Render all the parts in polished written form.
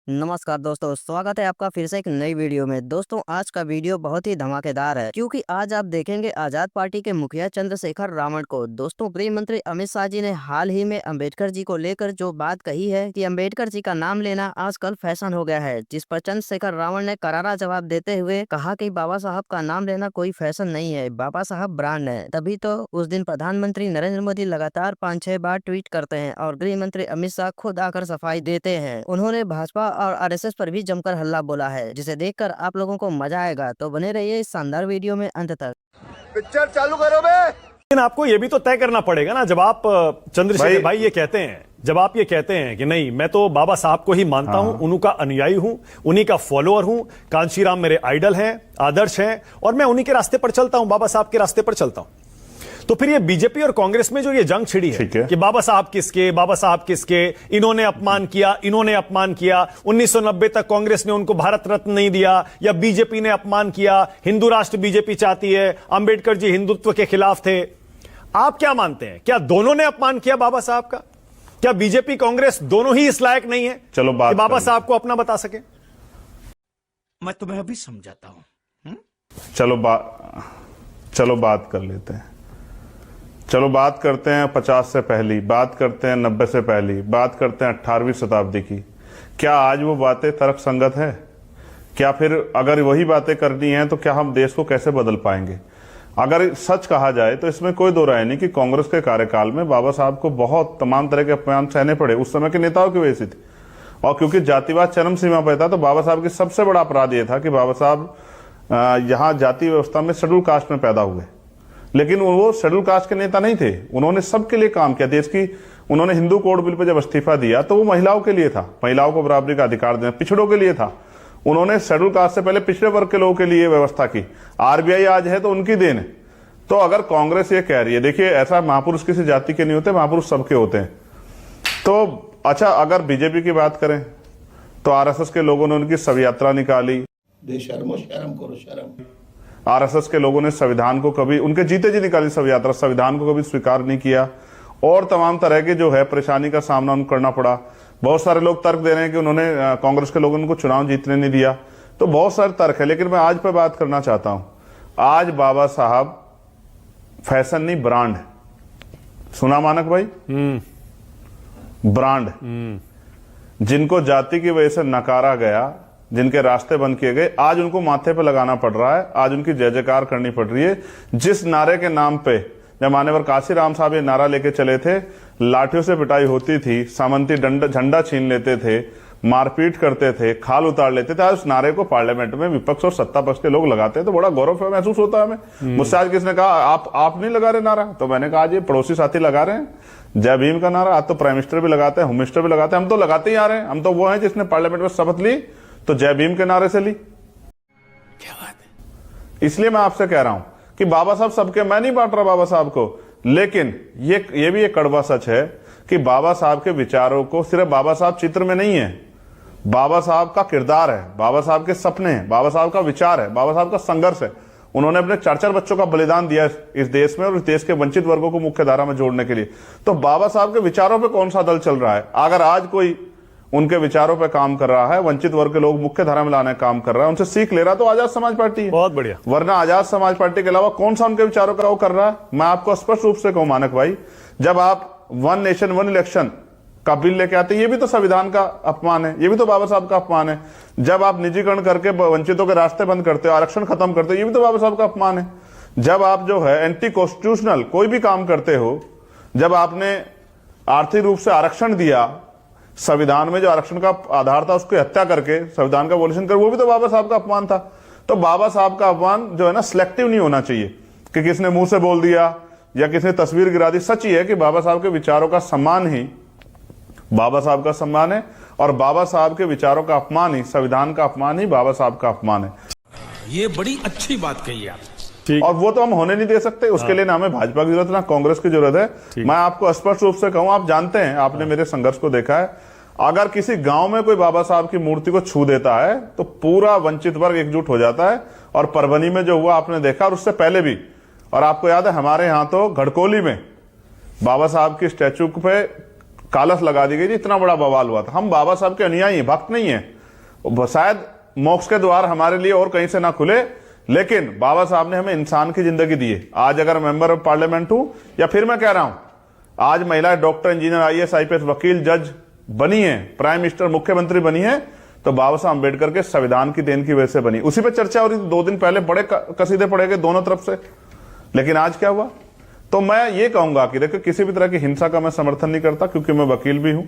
नमस्कार दोस्तों, स्वागत है आपका फिर से एक नई वीडियो में। दोस्तों, आज का वीडियो बहुत ही धमाकेदार है क्योंकि आज आप देखेंगे आजाद पार्टी के मुखिया चंद्रशेखर रावण को। दोस्तों, गृह मंत्री अमित शाह जी ने हाल ही में अंबेडकर जी को लेकर जो बात कही है कि अंबेडकर जी का नाम लेना आजकल फैशन हो गया है, जिस पर चंद्रशेखर रावण ने करारा जवाब देते हुए कहा कि बाबा साहब का नाम लेना कोई फैशन नहीं है, बाबा साहब ब्रांड है। तभी तो उस दिन प्रधानमंत्री नरेंद्र मोदी लगातार 5-6 बार ट्वीट करते हैं और गृह मंत्री अमित शाह खुद आकर सफाई देते हैं। उन्होंने भाजपा और आरएसएस पर भी जमकर हल्ला बोला है, जिसे देखकर आप लोगों को मजा आएगा। तो बने रहिए इस शानदार वीडियो में अंत तक। पिक्चर चालू करो बे। लेकिन आपको यह भी तो तय करना पड़ेगा ना, जब आप चंद्रशेखर भाई ये कहते हैं, जब आप ये कहते हैं कि नहीं मैं तो बाबा साहब को ही मानता हूं, उन्हीं का अनुयायी हूं, उन्हीं का फॉलोअर हूं, कांशीराम मेरे आइडल हैं, आदर्श हैं और मैं उन्हीं के रास्ते पर चलता हूं, बाबा साहब के रास्ते पर चलता हूं, तो फिर ये बीजेपी और कांग्रेस में जो ये जंग छिड़ी है कि बाबा साहब किसके, बाबा साहब किसके, इन्होंने अपमान किया, इन्होंने अपमान किया, 1990 तक कांग्रेस ने उनको भारत रत्न नहीं दिया या बीजेपी ने अपमान किया, हिंदू राष्ट्र बीजेपी चाहती है, अंबेडकर जी हिंदुत्व के खिलाफ थे। आप क्या मानते हैं, क्या दोनों ने अपमान किया बाबा साहब का? क्या बीजेपी कांग्रेस दोनों ही इस लायक नहीं है चलो बात कि बाबा साहब को अपना बता सके? मैं तुम्हें अभी समझाता हूं। चलो बात कर लेते हैं। चलो बात करते हैं 50 से पहली, बात करते हैं 90 से पहली, बात करते हैं 18वीं शताब्दी की। क्या आज वो बातें तर्क संगत है? क्या फिर अगर वही बातें करनी है तो क्या हम देश को कैसे बदल पाएंगे? अगर सच कहा जाए तो इसमें कोई दो राय नहीं कि कांग्रेस के कार्यकाल में बाबा साहब को बहुत तमाम तरह के अपमान सहने पड़े, उस समय के नेताओं की वजह से थी। और क्योंकि जातिवाद चरम सीमा पर था तो बाबा साहब की सबसे बड़ा अपराध यह था कि बाबा साहब यहाँ जाति व्यवस्था में शेड्यूल कास्ट में पैदा हुए, लेकिन वो शेड्यूल कास्ट के नेता नहीं थे। उन्होंने सबके लिए काम किया देश की। उन्होंने हिंदू कोड बिल पे जब इस्तीफा दिया तो वो महिलाओं के लिए था, महिलाओं को बराबरी का अधिकार देना, पिछड़ों के लिए था। उन्होंने शेड्यूल कास्ट से पहले पिछड़े वर्ग के लोगों के लिए व्यवस्था की। आरबीआई आज है तो उनकी देन है। तो अगर कांग्रेस ये कह रही है, देखिए ऐसा महापुरुष किसी जाति के नहीं होते, महापुरुष सबके होते हैं। तो अच्छा, अगर बीजेपी की बात करें तो आरएसएस के लोगों ने उनकी शव यात्रा निकाली। बेशर्मो शर्म करो शर्म। आरएसएस के लोगों ने संविधान को कभी, उनके जीते जी निकाली शव यात्रा, संविधान को कभी स्वीकार नहीं किया और तमाम तरह की जो है परेशानी का सामना उनको करना पड़ा। बहुत सारे लोग तर्क दे रहे हैं कि उन्होंने कांग्रेस के लोगों ने उनको चुनाव जीतने नहीं दिया। तो बहुत सारे तर्क है, लेकिन मैं आज पे बात करना चाहता हूं। आज बाबा साहब फैशन नहीं ब्रांड है। सुना मानक भाई? ब्रांड। जिनको जाति की वजह से नकारा गया, जिनके रास्ते बंद किए गए, आज उनको माथे पे लगाना पड़ रहा है, आज उनकी जय जयकार करनी पड़ रही है। जिस नारे के नाम पे जब मान्यवर काशीराम साहब ये नारा लेके चले थे, लाठियों से पिटाई होती थी, सामंती झंडा छीन लेते थे, मारपीट करते थे, खाल उतार लेते थे, आज उस नारे को पार्लियामेंट में विपक्ष और सत्ता पक्ष के लोग लगाते हैं तो बड़ा गौरव महसूस होता है हमें। मुझसे आज किसने कहा आप नहीं लगा रहे नारा, तो मैंने कहा आज ये पड़ोसी साथी लगा रहे हैं जय भीम का नारा। आज तो प्राइम मिनिस्टर भी लगाते हैं, होम मिनिस्टर भी लगाते हैं, हम तो लगाते ही आ रहे हैं। हम तो वो हैं जिसने पार्लियामेंट में शपथ ली तो जय भीम के नारे से ली। क्या बात है? इसलिए मैं आपसे कह रहा हूं कि बाबा साहब सबके, मैं नहीं बांट रहा बाबा साहब को, लेकिन ये भी एक कड़वा सच है कि बाबा साहब के विचारों को सिर्फ बाबा साहब चित्र में नहीं है, बाबा साहब का किरदार है, बाबा साहब के सपने हैं, बाबा साहब का विचार है, बाबा साहब का संघर्ष है। उन्होंने अपने 4-4 बच्चों का बलिदान दिया इस देश में और इस देश के वंचित वर्गों को मुख्य धारा में जोड़ने के लिए। तो बाबा साहब के विचारों पे कौन सा दल चल रहा है? अगर आज कोई उनके विचारों पे काम कर रहा है, वंचित वर्ग के लोग मुख्य धारा में लाने का काम कर रहा है, उनसे सीख ले रहा है, तो आजाद समाज पार्टी है। बहुत बढ़िया। वरना आजाद समाज पार्टी के अलावा कौन सा उनके विचारों का वो कर रहा है? मैं आपको स्पष्ट रूप से कहूं मानक भाई, जब आप वन नेशन वन इलेक्शन का बिल लेके आते, ये भी तो संविधान का अपमान है, ये भी तो बाबा साहब का अपमान है। जब आप निजीकरण करके वंचितों के रास्ते बंद करते हो, आरक्षण खत्म करते हो, ये भी तो बाबा साहब का अपमान है। जब आप जो है एंटी कॉन्स्टिट्यूशनल कोई भी काम करते हो, जब आपने आर्थिक रूप से आरक्षण दिया, संविधान में जो आरक्षण का आधार था उसकी हत्या करके संविधान का वॉल्यूशन कर, वो भी तो बाबा साहब का अपमान था। तो बाबा साहब का अपमान जो है ना, सिलेक्टिव नहीं होना चाहिए कि किसने मुंह से बोल दिया या किसने तस्वीर गिरा दी। सच ही है कि बाबा साहब के विचारों का सम्मान ही बाबा साहब का सम्मान है और बाबा साहब के विचारों का अपमान ही, संविधान का अपमान ही बाबा साहब का अपमान है। ये बड़ी अच्छी बात कही आप। और वो तो हम होने नहीं दे सकते। उसके लिए ना हमें भाजपा की जरूरत ना कांग्रेस की जरूरत है। मैं आपको स्पष्ट रूप से कहूं, आप जानते हैं, आपने मेरे संघर्ष को देखा है, अगर किसी गांव में कोई बाबा साहब की मूर्ति को छू देता है तो पूरा वंचित वर्ग एकजुट हो जाता है। और परभनी में जो हुआ आपने देखा, और उससे पहले भी, और आपको याद है हमारे यहां तो घड़कोली में बाबा साहब की स्टैचू पे कालस लगा दी गई थी, इतना बड़ा बवाल हुआ था। हम बाबा साहब के अनुयायी हैं, भक्त नहीं है। शायद मोक्ष के द्वार हमारे लिए और कहीं से ना खुले, लेकिन बाबा साहब ने हमें इंसान की जिंदगी दी है। आज अगर मेंबर ऑफ पार्लियामेंट हूं, या फिर मैं कह रहा हूं, आज महिला डॉक्टर, इंजीनियर, आईएएस, आईपीएस, वकील, जज बनी है, प्राइम मिनिस्टर, मुख्यमंत्री बनी है, तो बाबा साहब अम्बेडकर के संविधान की देन की वजह से बनी। उसी पे चर्चा हो रही थी 2 दिन पहले, बड़े कसीदे पड़े गए दोनों तरफ से। लेकिन आज क्या हुआ? तो मैं ये कहूंगा कि देखो, किसी भी तरह की हिंसा का मैं समर्थन नहीं करता, क्योंकि मैं वकील भी हूं।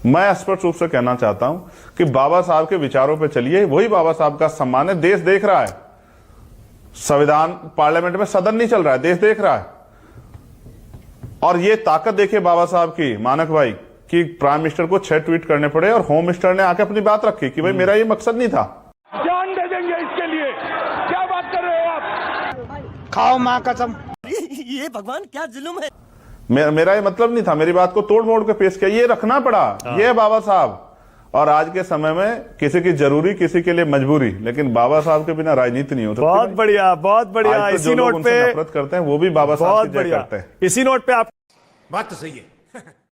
मैं स्पष्ट रूप से कहना चाहता हूं कि बाबा साहब के विचारों पे चलिए, वही बाबा साहब का सम्मान है। देश देख रहा है, संविधान, पार्लियामेंट में सदन नहीं चल रहा है, देश देख रहा है। और ये ताकत देखिए बाबा साहब की, मानक भाई, कि प्राइम मिनिस्टर को 6 ट्वीट करने पड़े और होम मिनिस्टर ने आके अपनी बात रखी कि भाई मेरा ये मकसद नहीं था। जान दे देंगे इसके लिए। क्या बात कर रहे हो आप? खाओ मां कसम। ये भगवान क्या जुल्म है। मेरा ये मतलब नहीं था, मेरी बात को तोड़ मोड़ के पेश किया, ये रखना पड़ा। ये बाबा साहब, और आज के समय में किसी की जरूरी, किसी के लिए मजबूरी, लेकिन बाबा साहब के बिना राजनीति नहीं हो सकती। बहुत बढ़िया, बहुत बढ़िया। आज तो इसी जो लोग नोट उनसे पे नफरत करते हैं वो भी बाबा साहब बहुत की जय बढ़िया, करते हैं। इसी नोट पे आप बात तो सही है।